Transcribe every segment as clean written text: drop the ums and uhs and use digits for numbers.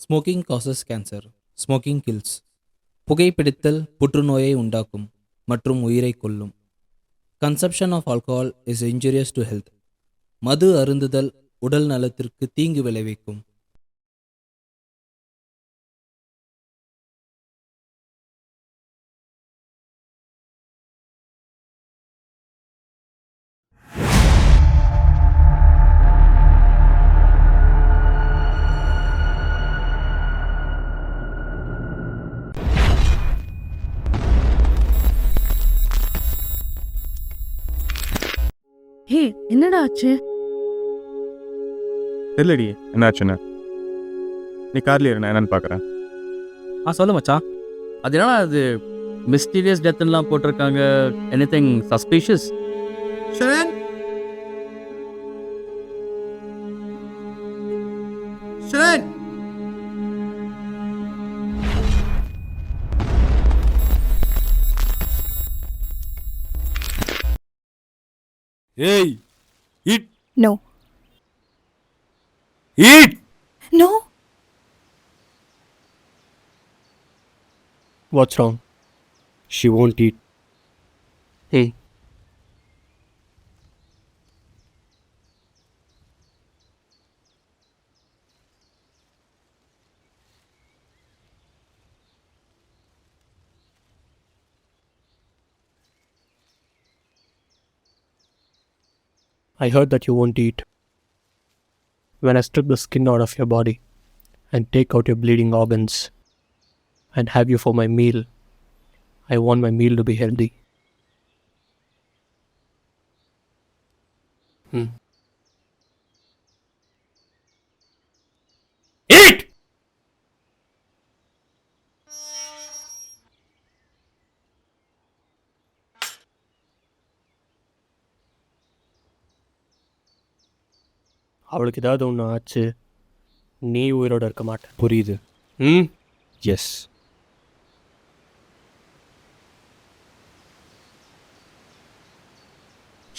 Smoking causes cancer. Smoking kills. புகைப்பிடித்தல் புற்றுநோயை உண்டாக்கும் மற்றும் உயிரை கொல்லும். Consumption of alcohol is injurious to health. மது அருந்துதல் உடல் நலத்திற்கு தீங்கு விளைவிக்கும். ஹே, என்னடா ஆச்சு? தெரியலடி என்னாச்சுன்னு. நீ கார்ல ஏறு, நான் என்னன்னு பார்க்குறேன். சொல்லு மச்சான். அது என்னடா அது மிஸ்டீரியஸ் டெத்லாம் போட்டிருக்காங்க. Anything suspicious? Sharan, Sharan, Hey, eat, No. eat. No. What's wrong? She won't eat. Hey. I heard that you won't eat. When I strip the skin out of your body and take out your bleeding organs and have you for my meal, I want my meal to be healthy. Eat! அவளுக்கு ஏதாவது ஒன்று ஆச்சு, நீ உயிரோட இருக்க மாட்ட. புரியுது? Yes.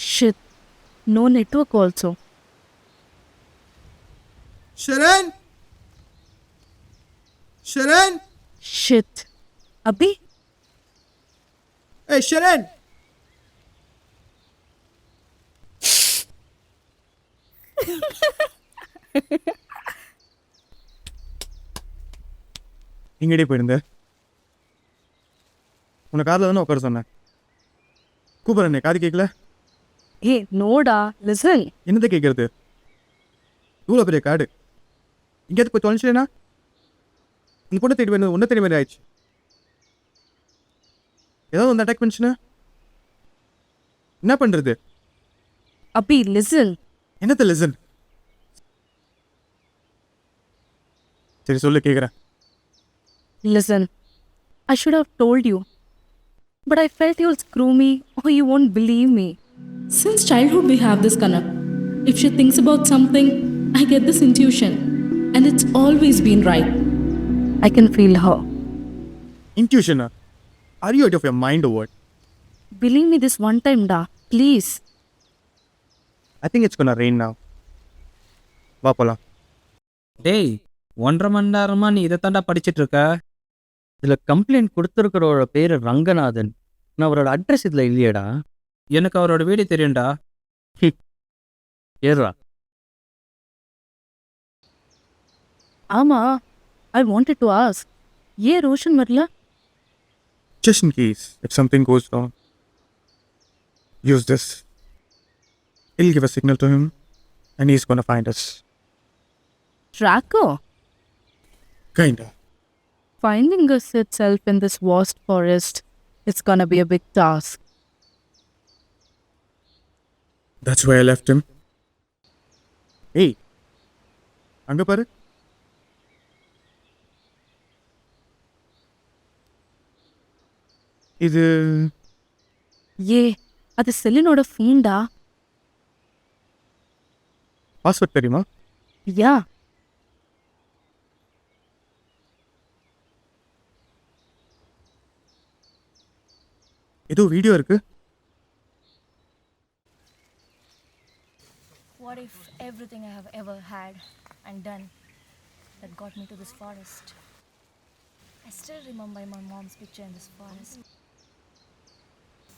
Shit. No network also. Sharan, Sharan, Shit. Abhi? ஏய் ஷரண், எங்கேடி போயிருந்த? உன்னை காரில் தானே உட்கார சொன்னேன். கூப்பிட்றேன், காது கேட்கல? Hey, no da. Listen. என்னத்தை கேட்கறது? இவ்வளோ பெரிய காடு, இங்கேயாவது போய் தொலைச்சிட்டேனா? இந்த பொண்ணை தேடி வேணும், ஒன்றை தேடி மாதிரி ஆயிடுச்சு. ஏதாவது வந்து அட்டாக் பண்ணிச்சுன்னா என்ன பண்ணுறது? Abhi, listen. என்னத்தை லிசன்? சரி சொல்லு, கேட்குறேன். Listen. I should have told you. But I felt you'll screw me or you won't believe me. Since childhood, we have this connect. If she thinks about something, I get this intuition. And it's always been right. I can feel her. இன்ட்யூஷனா? Are you out of your mind over? Believe me this one time, da. Please. I think it's gonna rain now. வா போலாம். டேய், 1.5 மணி நேரமா நீ இதை தாண்டா படிச்சுட்டு இருக்க. இதில் கம்ப்ளைண்ட் கொடுத்துருக்கிறவரோட பேர் ரங்கநாதன். நான் அவரோட அட்ரஸ் இதில் இல்லையேடா. எனக்கு அவரோட வீடு தெரியும்டா. ஏறா. ஆமா, I wanted to ask. ஏன் ரோஷன் வரல? Just in case, if something goes wrong, use this. It'll give a signal to him and he's gonna find us. Tracker? Kinda. Finding us itself in this vast forest, it's gonna be a big task. That's why I left him. Hey, அங்க பாரு. இது ஏ, அது செலினோட ஃபோன்டா. Password தெரியுமா? யா. ஏதோ video இருக்கு. What if everything I have ever had and done that got me to this forest. I still remember my mom's picture in this forest.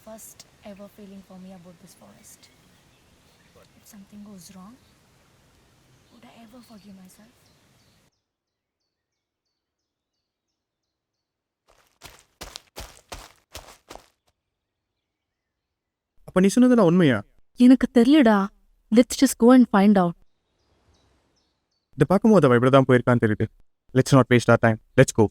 First ever feeling for me about this forest. If something goes wrong, would I ever forgive myself? அப்போ நீ சொன்னதெல்லாம் உண்மையா? எனக்கு தெரியலடா. Let's just go and find out. இதை பார்க்கும்போது அவள் இப்படி தான் போயிருக்கான்னு தெரியுது. Let's not waste our time. Let's go.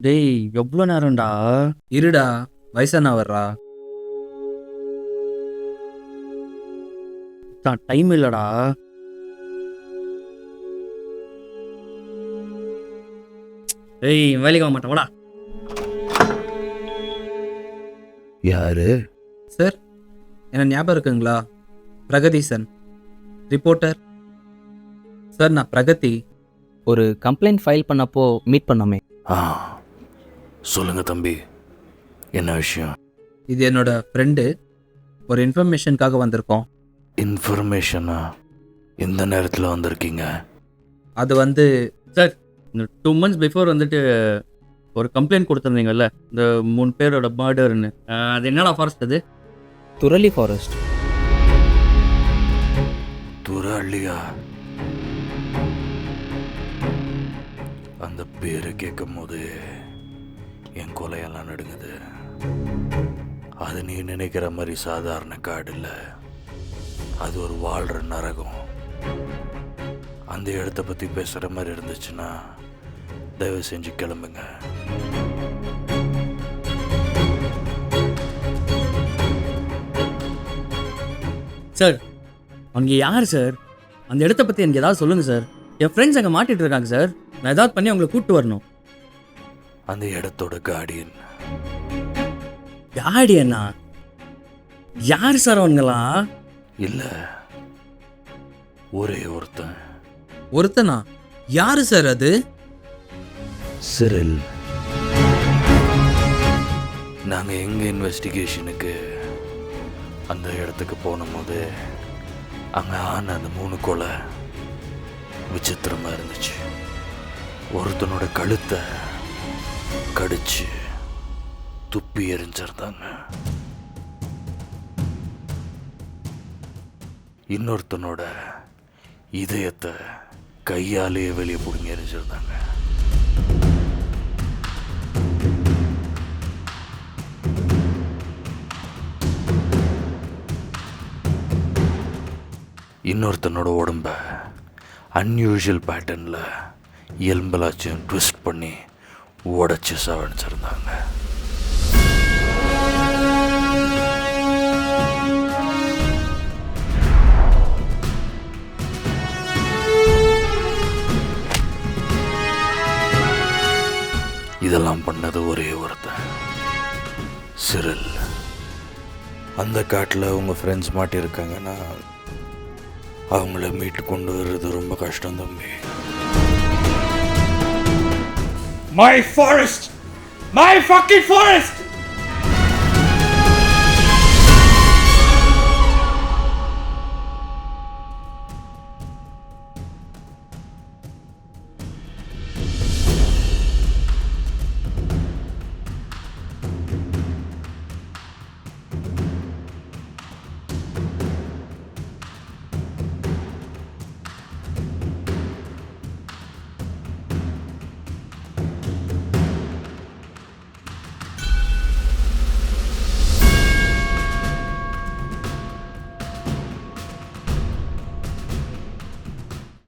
டேய் எவ்வளோ நேரம்டா? இருடா, வயசானா வர்றா. தான் டைம் இல்லைடா. டேய் வேலைக்கு ஆக மாட்டேன் வாடா. யாரு? சார், என்ன ஞாபகம் இருக்குங்களா? பிரகதீசன், ரிப்போர்ட்டர். சார், நான் பிரகதி. ஒரு கம்ப்ளைண்ட் ஃபைல் பண்ணப்போ மீட் பண்ணோமே. ஆ, சொல்லுங்க தம்பி, என்ன விஷயம்? இது என்னோட ஃப்ரெண்டு. ஒரு இன்ஃபர்மேஷனுக்காக வந்திருக்கோம். இன்ஃபர்மேஷனா? எந்த நேரத்தில் வந்திருக்கீங்க? அது வந்து சார், இந்த 2 months பிஃபோர் வந்துட்டு ஒரு கம்ப்ளைண்ட் கொடுத்துருந்தீங்கல்ல, இந்த 3 பேரோட மர்டர்னு. அது என்னடா ஃபாரஸ்ட் அது? துரலி ஃபாரஸ்ட். துரலியா? அந்த பேரை கேட்கும் போது என் கொலையெல்லாம் நடுங்குது. அது நீ நினைக்கிற மாதிரி சாதாரண காடு இல்லை, அது ஒரு வாழ்கிற நரகம். அந்த இடத்த பற்றி பேசுகிற மாதிரி இருந்துச்சுன்னா தயவு செஞ்சு கிளம்புங்க. சார், அவங்க யார் சார்? அந்த இடத்த பற்றி எனக்கு ஏதாவது சொல்லுங்கள் சார். என் ஃப்ரெண்ட்ஸ் அங்கே மாட்டிகிட்டு இருக்காங்க சார். நான் ஏதாவது பண்ணி அவங்களை கூப்பிட்டு வரணும். அந்த இடத்தோட கார்டியன். கார்டியனா? யார் சார் அவங்களாம்? இல்லை, ஒரே ஒருத்தன். ஒருத்தனா? யாரு சார் அது? சிரில். நாங்கள் எங்கள் இன்வெஸ்டிகேஷனுக்கு அந்த இடத்துக்கு போனும்போது அங்கே ஆன அந்த 3 கொலை விசித்திரமாக இருந்துச்சு. ஒருத்தனோட கழுத்தை கடிச்சு துப்பி எரிஞ்சிருந்தாங்க. இன்னொருத்தனோட இதயத்தை கையாலேயே வெளியே பிடுங்கி எரிஞ்சிருந்தாங்க. இன்னொருத்தனோட உடம்ப அன்யூஷுவல் பேட்டர்னில் எலும்பலாச்சும் ட்விஸ்ட் பண்ணி உடச்சி சாவடிச்சிருந்தாங்க. இதெல்லாம் பண்ணது ஒரே ஒருத்தன், சிரில். அந்த காட்டில் உங்கள் ஃப்ரெண்ட்ஸ் மாட்டியிருக்காங்கன்னா அவங்கள மீட்டு கொண்டு வர்றது ரொம்ப கஷ்டம் தம்பி. My forest! My fucking forest!